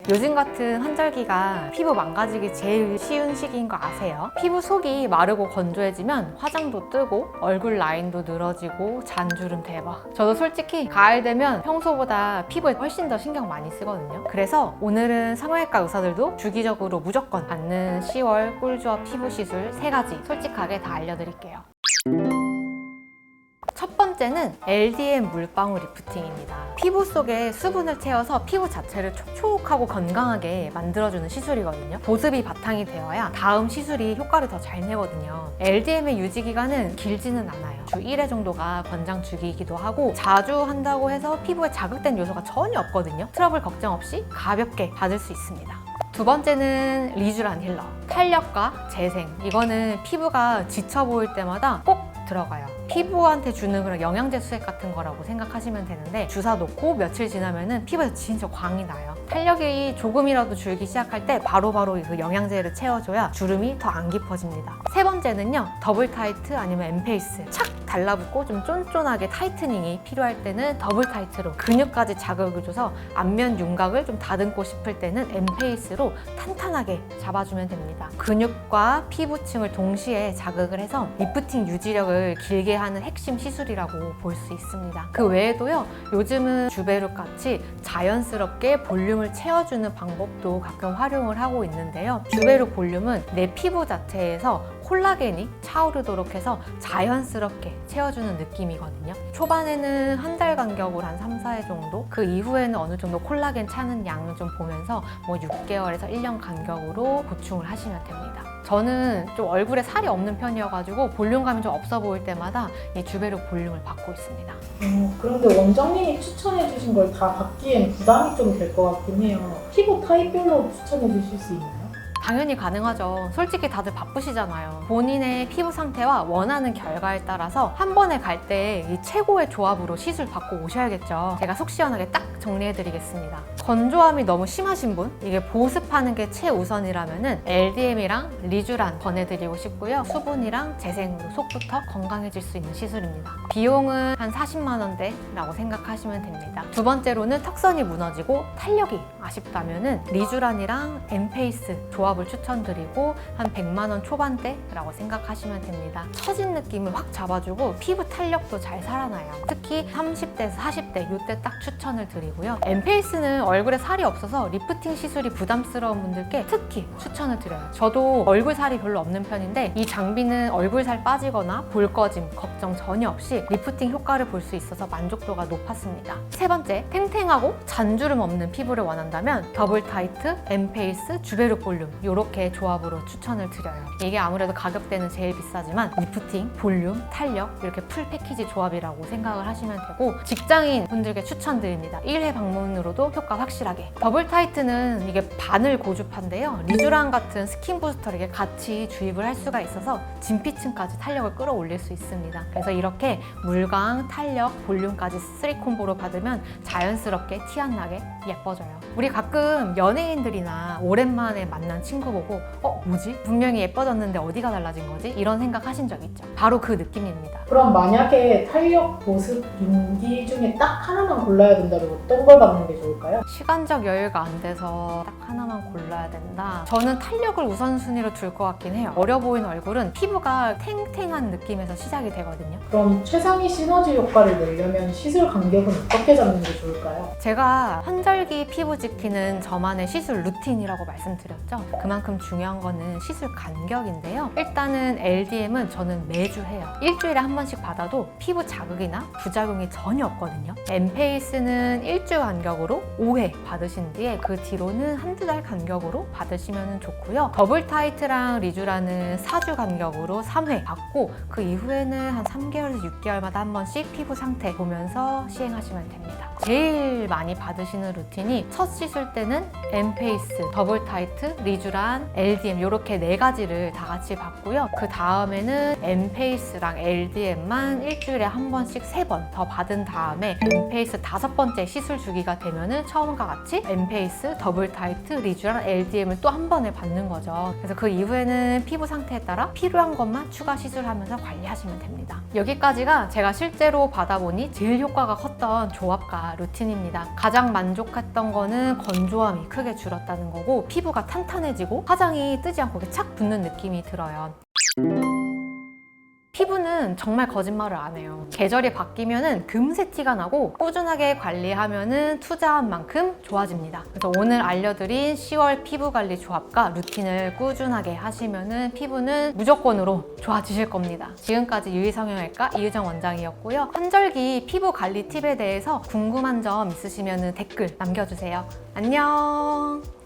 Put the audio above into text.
요즘 같은 환절기가 피부 망가지기 제일 쉬운 시기인 거 아세요? 피부 속이 마르고 건조해지면 화장도 뜨고 얼굴 라인도 늘어지고 잔주름 대박. 저도 솔직히 가을 되면 평소보다 피부에 훨씬 더 신경 많이 쓰거든요. 그래서 오늘은 성형외과 의사들도 주기적으로 무조건 받는 10월 꿀조합 피부 시술 3가지 솔직하게 다 알려드릴게요. 첫 번째는 LDM 물방울 리프팅입니다. 피부 속에 수분을 채워서 피부 자체를 촉촉하고 건강하게 만들어주는 시술이거든요. 보습이 바탕이 되어야 다음 시술이 효과를 더 잘 내거든요. LDM의 유지 기간은 길지는 않아요. 주 1회 정도가 권장 주기이기도 하고 자주 한다고 해서 피부에 자극된 요소가 전혀 없거든요. 트러블 걱정 없이 가볍게 받을 수 있습니다. 두 번째는 리쥬란 힐러. 탄력과 재생. 이거는 피부가 지쳐 보일 때마다 꼭 들어가요. 피부한테 주는 그런 영양제 수액 같은 거라고 생각하시면 되는데 주사 놓고 며칠 지나면은 피부에서 진짜 광이 나요. 탄력이 조금이라도 줄기 시작할 때 바로바로 그 영양제를 채워줘야 주름이 더 안 깊어집니다. 세 번째는요, 더블 타이트 아니면 엠페이스. 착 달라붙고 좀 쫀쫀하게 타이트닝이 필요할 때는 더블 타이트로 근육까지 자극을 줘서 안면 윤곽을 좀 다듬고 싶을 때는 엠페이스로 탄탄하게 잡아주면 됩니다. 근육과 피부층을 동시에 자극을 해서 리프팅 유지력을 길게 하는 핵심 시술이라고 볼 수 있습니다. 그 외에도요, 요즘은 주베룩 같이 자연스럽게 볼륨을 채워주는 방법도 가끔 활용을 하고 있는데요. 주베룩 볼륨은 내 피부 자체에서 콜라겐이 차오르도록 해서 자연스럽게 채워주는 느낌이거든요. 초반에는 한 달 간격으로 한 3, 4회 정도, 그 이후에는 어느 정도 콜라겐 차는 양을 좀 보면서 6개월에서 1년 간격으로 보충을 하시면 됩니다. 저는 좀 얼굴에 살이 없는 편이어가지고 볼륨감이 좀 없어 보일 때마다 이 주베룩 볼륨을 받고 있습니다. 그런데 원장님이 추천해주신 걸 다 받기엔 부담이 좀 될 것 같긴 해요. 피부 타입별로 추천해주실 수 있나요? 당연히 가능하죠. 솔직히 다들 바쁘시잖아요. 본인의 피부 상태와 원하는 결과에 따라서 한 번에 갈 때 이 최고의 조합으로 시술 받고 오셔야겠죠. 제가 속 시원하게 딱 정리해드리겠습니다. 건조함이 너무 심하신 분, 이게 보습하는 게 최우선이라면은 LDM이랑 리쥬란 권해드리고 싶고요. 수분이랑 재생으로 속부터 건강해질 수 있는 시술입니다. 비용은 한 40만 원대라고 생각하시면 됩니다. 두 번째로는 턱선이 무너지고 탄력이 아쉽다면은 리쥬란이랑 엠페이스 조합을 추천드리고 한 100만 원 초반대라고 생각하시면 됩니다. 처진 느낌을 확 잡아주고 피부 탄력도 잘 살아나요. 특히 30대에서 40대 이때 딱 추천을 드리고요. 엠페이스는 얼굴에 살이 없어서 리프팅 시술이 부담스러운 분들께 특히 추천을 드려요. 저도 얼굴 살이 별로 없는 편인데 이 장비는 얼굴 살 빠지거나 볼 꺼짐 걱정 전혀 없이 리프팅 효과를 볼 수 있어서 만족도가 높았습니다. 세 번째, 탱탱하고 잔주름 없는 피부를 원한다면 더블 타이트, 엠페이스, 주베룩 볼륨 이렇게 조합으로 추천을 드려요. 이게 아무래도 가격대는 제일 비싸지만 리프팅, 볼륨, 탄력 이렇게 풀 패키지 조합이라고 생각을 하시면 되고 직장인 분들께 추천드립니다. 1회 방문으로도 효과 확실하게. 더블 타이트는 이게 바늘 고주파인데요. 리쥬란 같은 스킨 부스터를 이렇게 같이 주입을 할 수가 있어서 진피층까지 탄력을 끌어올릴 수 있습니다. 그래서 이렇게 물광, 탄력, 볼륨까지 3콤보로 받으면 자연스럽게 티 안 나게 예뻐져요. 우리 가끔 연예인들이나 오랜만에 만난 친구 보고 뭐지? 분명히 예뻐졌는데 어디가 달라진 거지? 이런 생각 하신 적 있죠? 바로 그 느낌입니다. 그럼 만약에 탄력, 보습, 윤기 중에 딱 하나만 골라야 된다면 어떤 걸 받는 게 좋을까요? 시간적 여유가 안 돼서 딱 하나만 골라야 된다. 저는 탄력을 우선순위로 둘 것 같긴 해요. 어려 보이는 얼굴은 피부가 탱탱한 느낌에서 시작이 되거든요. 그럼 최상위 시너지 효과를 내려면 시술 간격은 어떻게 잡는 게 좋을까요? 제가 환절기 피부 지키는 저만의 시술 루틴이라고 말씀드렸죠. 그만큼 중요한 거는 시술 간격인데요. 일단은 LDM은 저는 매주 해요. 일주일에 한 번씩 받아도 피부 자극이나 부작용이 전혀 없거든요. 엠페이스는 일주 간격으로 5회 받으신 뒤에 그 뒤로는 한두 달 간격으로 받으시면 좋고요. 더블 타이트랑 리쥬란은 4주 간격으로 3회 받고 그 이후에는 한 3개월에서 6개월마다 한 번씩 피부 상태 보면서 시행하시면 됩니다. 제일 많이 받으시는 루틴이 첫 시술 때는 엠페이스, 더블 타이트, 리쥬란 리쥬란, LDM 이렇게 4가지를 다 같이 받고요. 그 다음에는 엠페이스랑 LDM만 일주일에 한 번씩 3번 더 받은 다음에 엠페이스 5번째 시술 주기가 되면은 처음과 같이 엠페이스, 더블 타이트, 리쥬란, LDM을 또 한 번에 받는 거죠. 그래서 그 이후에는 피부 상태에 따라 필요한 것만 추가 시술하면서 관리하시면 됩니다. 여기까지가 제가 실제로 받아보니 제일 효과가 컸던 조합과 루틴입니다. 가장 만족했던 거는 건조함이 크게 줄었다는 거고 피부가 탄탄해지고 화장이 뜨지 않고 이렇게 착 붙는 느낌이 들어요. 피부는 정말 거짓말을 안 해요. 계절이 바뀌면은 금세 티가 나고 꾸준하게 관리하면은 투자한 만큼 좋아집니다. 그래서 오늘 알려드린 10월 피부관리 조합과 루틴을 꾸준하게 하시면은 피부는 무조건으로 좋아지실 겁니다. 지금까지 유희성형외과 이유정 원장이었고요. 환절기 피부 관리 팁에 대해서 궁금한 점 있으시면은 댓글 남겨주세요. 안녕.